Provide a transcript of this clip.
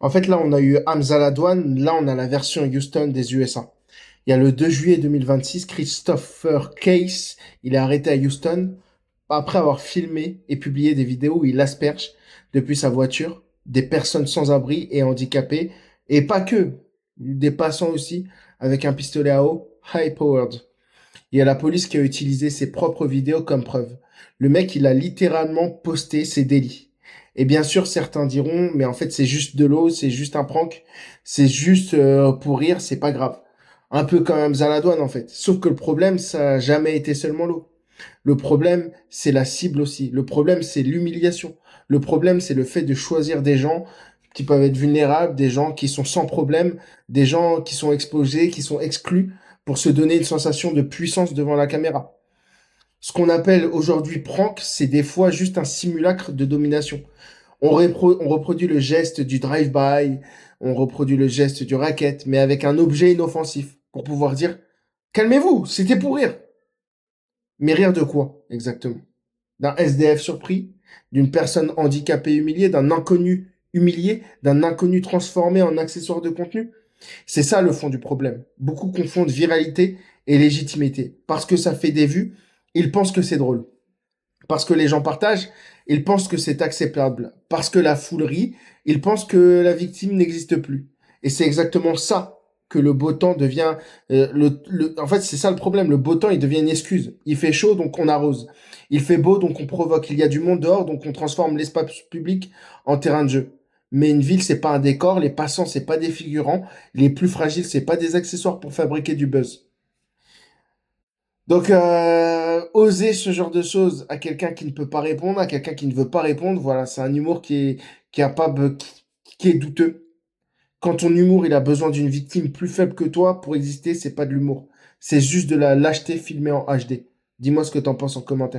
En fait, là, on a eu Hamza Ladouane. Là, on a la version Houston des USA. Il y a le 2 juillet 2026, Christopher Case, il est arrêté à Houston après avoir filmé et publié des vidéos où il asperge depuis sa voiture des personnes sans abri et handicapées, et pas que, des passants aussi, avec un pistolet à eau high-powered. Il y a la police qui a utilisé ses propres vidéos comme preuve. Le mec, il a littéralement posté ses délits. Et bien sûr, certains diront, mais en fait, c'est juste de l'eau, c'est juste un prank, c'est juste pour rire, c'est pas grave. Un peu comme Hamza Ladouane, en fait. Sauf que le problème, ça a jamais été seulement l'eau. Le problème, c'est la cible aussi. Le problème, c'est l'humiliation. Le problème, c'est le fait de choisir des gens qui peuvent être vulnérables, des gens qui sont sans problème, des gens qui sont exposés, qui sont exclus pour se donner une sensation de puissance devant la caméra. Ce qu'on appelle aujourd'hui prank, c'est des fois juste un simulacre de domination. On reproduit le geste du drive-by, on reproduit le geste du racket, mais avec un objet inoffensif, pour pouvoir dire, calmez-vous, c'était pour rire. Mais rire de quoi, exactement? D'un SDF surpris, d'une personne handicapée humiliée, d'un inconnu humilié, d'un inconnu transformé en accessoire de contenu? C'est ça le fond du problème. Beaucoup confondent viralité et légitimité. Parce que ça fait des vues, ils pensent que c'est drôle. Parce que les gens partagent, ils pensent que c'est acceptable. Parce que la foule rit, ils pensent que la victime n'existe plus. Et c'est exactement ça que le beau temps devient... En fait, c'est ça le problème. Le beau temps, il devient une excuse. Il fait chaud, donc on arrose. Il fait beau, donc on provoque. Il y a du monde dehors, donc on transforme l'espace public en terrain de jeu. Mais une ville, c'est pas un décor. Les passants, c'est pas des figurants. Les plus fragiles, c'est pas des accessoires pour fabriquer du buzz. Donc, oser ce genre de choses à quelqu'un qui ne peut pas répondre, à quelqu'un qui ne veut pas répondre, voilà, c'est un humour qui a pas, qui est douteux. Quand ton humour, il a besoin d'une victime plus faible que toi pour exister, c'est pas de l'humour. C'est juste de la lâcheté filmée en HD. Dis-moi ce que t'en penses en commentaire.